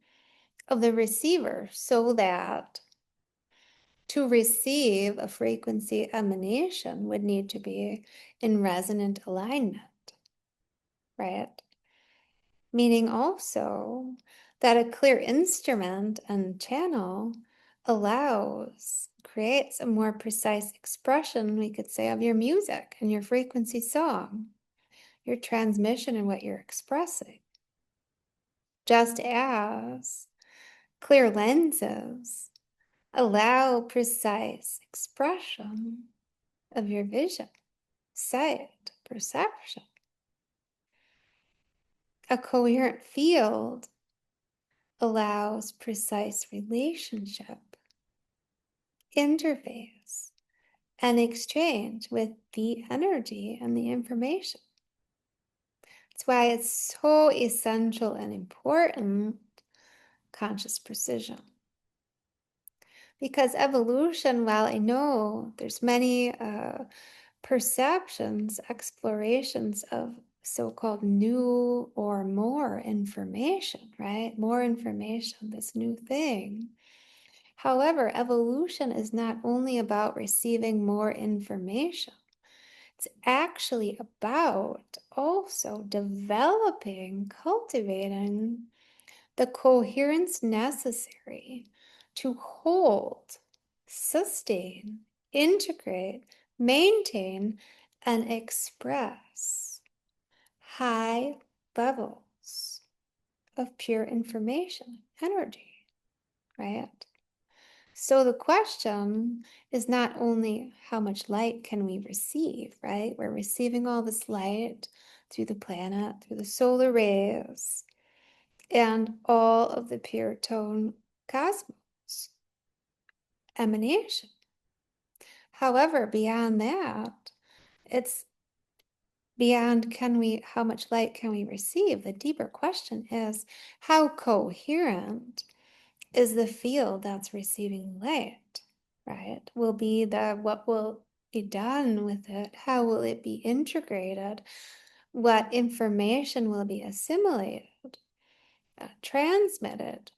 of the receiver so that to receive a frequency emanation would need to be in resonant alignment, right? Meaning also that a clear instrument and channel creates a more precise expression, we could say, of your music and your frequency song, your transmission and what you're expressing. Just as clear lenses allow precise expression of your vision, sight, perception. A coherent field allows precise relationship, interface, and exchange with the energy and the information. That's why it's so essential and important, conscious precision. Because evolution, while I know there's many perceptions, explorations of so-called new or more information, right? More information, this new thing. However, evolution is not only about receiving more information. It's actually about also developing, cultivating the coherence necessary to hold, sustain, integrate, maintain, and express high levels of pure information, energy, right? So the question is not only how much light can we receive, right? We're receiving all this light through the planet, through the solar rays, and all of the pure tone cosmos emanation. However, beyond that, it's beyond how much light can we receive? The deeper question is, how coherent is the field that's receiving light, right? What will be done with it? How will it be integrated? What information will be assimilated, transmitted,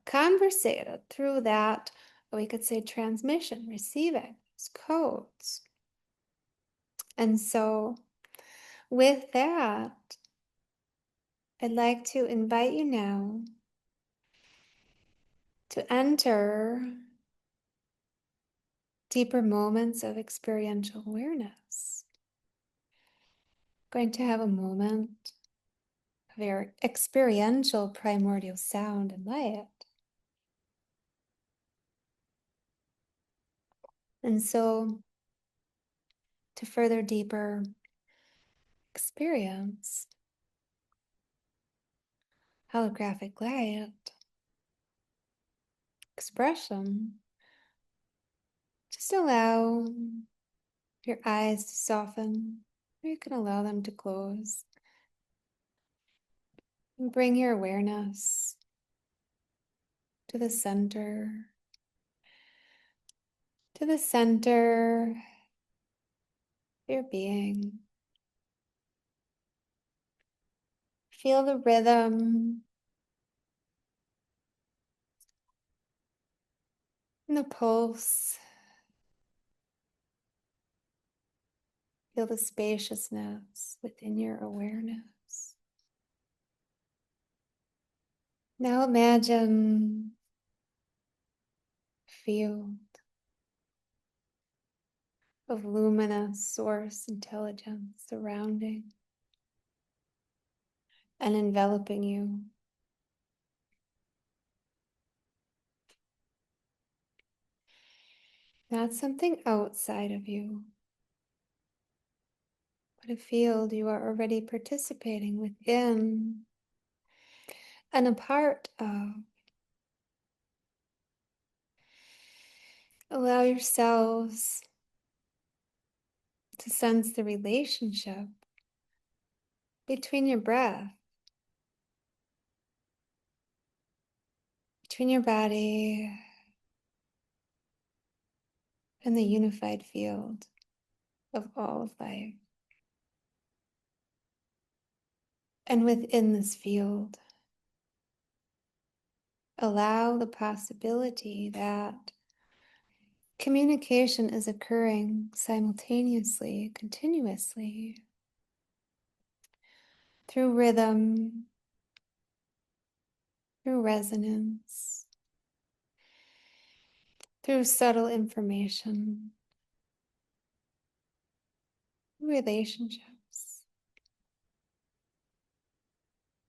conversated through that, we could say transmission, receiving, codes. And so with that, I'd like to invite you now to enter deeper moments of experiential awareness. Going to have a moment of your experiential primordial sound and light. And so, to further deeper experience holographic light expression, just allow your eyes to soften, or you can allow them to close. And bring your awareness to the center, of your being. Feel the rhythm and the pulse. Feel the spaciousness within your awareness. Now imagine a field of luminous source intelligence surrounding and enveloping you. Not something outside of you, but a field you are already participating within and a part of. Allow yourselves to sense the relationship between your breath, between your body, and the unified field of all of life. And within this field, allow the possibility that communication is occurring simultaneously, continuously, through rhythm, through resonance, through subtle information, relationships,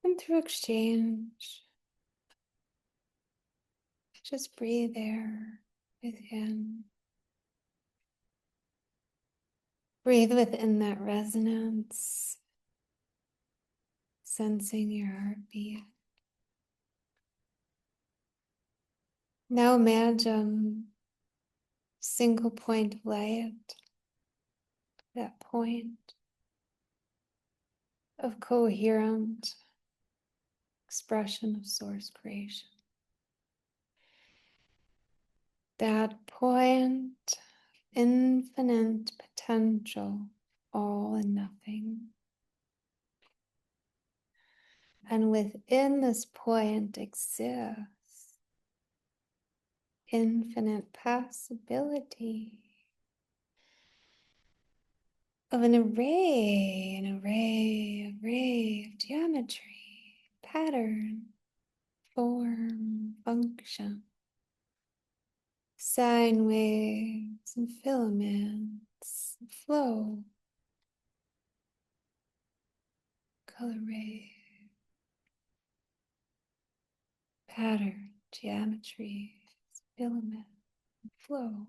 and through exchange. Just breathe there within. Breathe within that resonance, sensing your heartbeat. Now imagine a single point of light, that point of coherent expression of source creation. That point of infinite potential, all and nothing. And within this point exists infinite possibility of an array of geometry, pattern, form, function, sine waves and filaments, flow, color ray, pattern, geometry, filament, flow.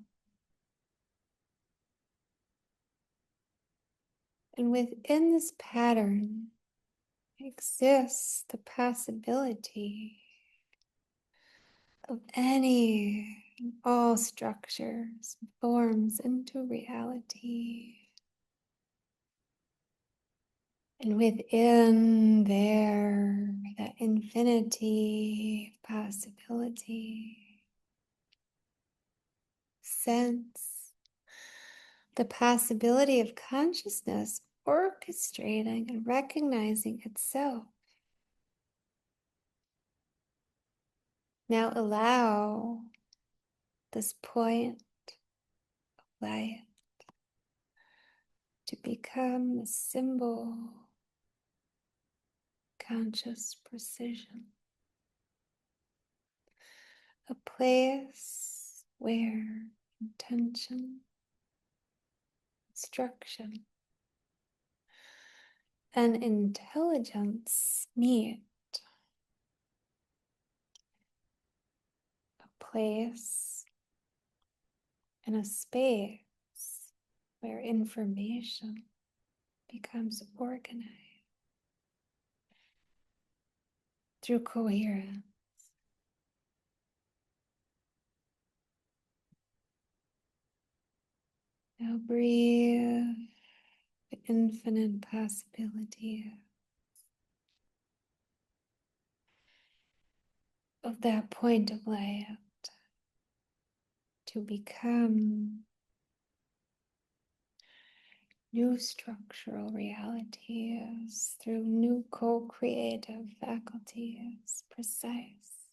And within this pattern, exists the possibility of any and all structures and forms into reality. And within there, that infinity of possibility, sense the possibility of consciousness orchestrating and recognizing itself. Now allow this point of light to become a symbol of conscious precision, a place where intention, instruction, and intelligence meet, a place and a space where information becomes organized through coherence. Now breathe the infinite possibility of that point of light to become new structural realities through new co-creative faculties, precise,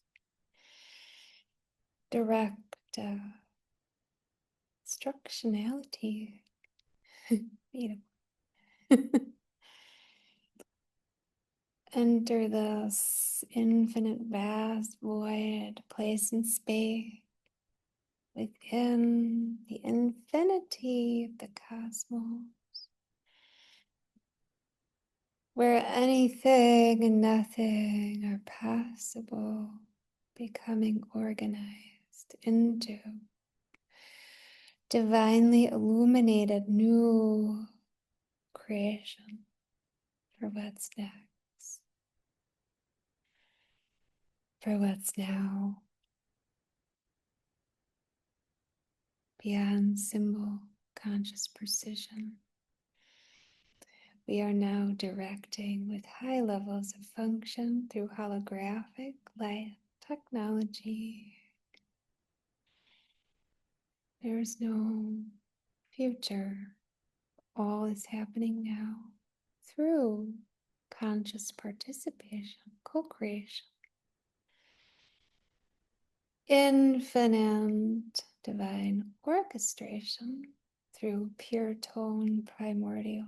direct instructionality. Beautiful. Enter this infinite vast void, place and space within the infinity of the cosmos, where anything and nothing are possible, becoming organized into divinely illuminated new creation for what's next, for what's now, beyond symbol conscious precision. We are now directing with high levels of function through holographic light technology. There is no future. All is happening now through conscious participation, co-creation. Infinite divine orchestration through pure tone, primordial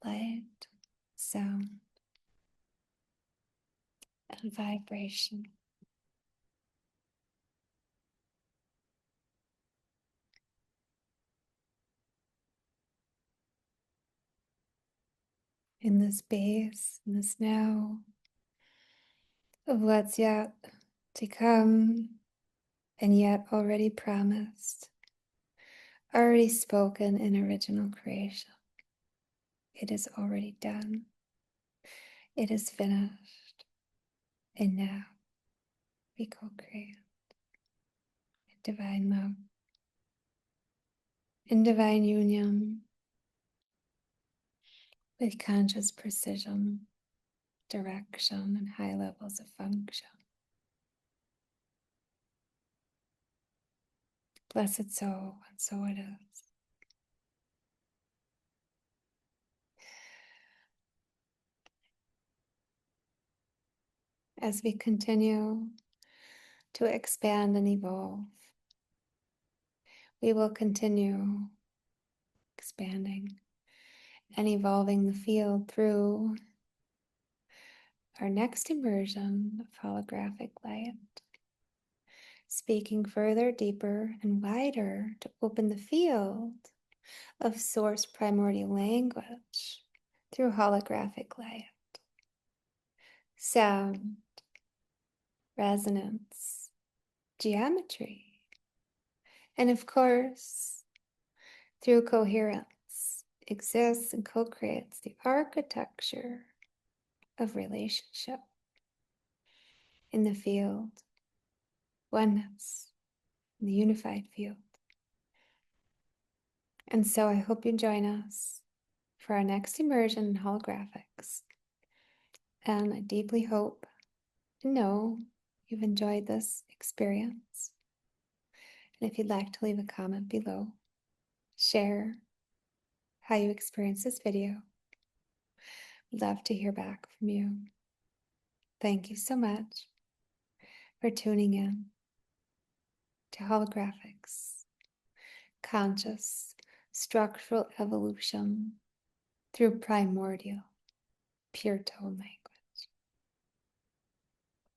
light, sound, and vibration. In this space, in this now, of what's yet to come and yet already promised, already spoken in original creation. It is already done. It is finished. And now we co-create in divine love, in divine union, with conscious precision, direction, and high levels of function. Blessed so, and so it is. As we continue to expand and evolve, we will continue expanding and evolving the field through our next immersion of holographic light, speaking further, deeper, and wider to open the field of source primordial language through holographic light, sound, resonance, geometry, and of course, through coherence exists and co-creates the architecture of relationship in the field, oneness, in the unified field. And so I hope you join us for our next immersion in holographics. And I deeply hope and know you've enjoyed this experience. And if you'd like to leave a comment below, share how you experienced this video. I'd love to hear back from you. Thank you so much for tuning in to Holographics, conscious structural evolution through primordial pure tone language.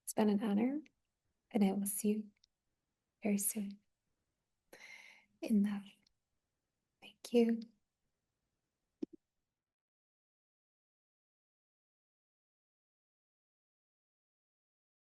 It's been an honor, and I will see you very soon. In love. Thank you.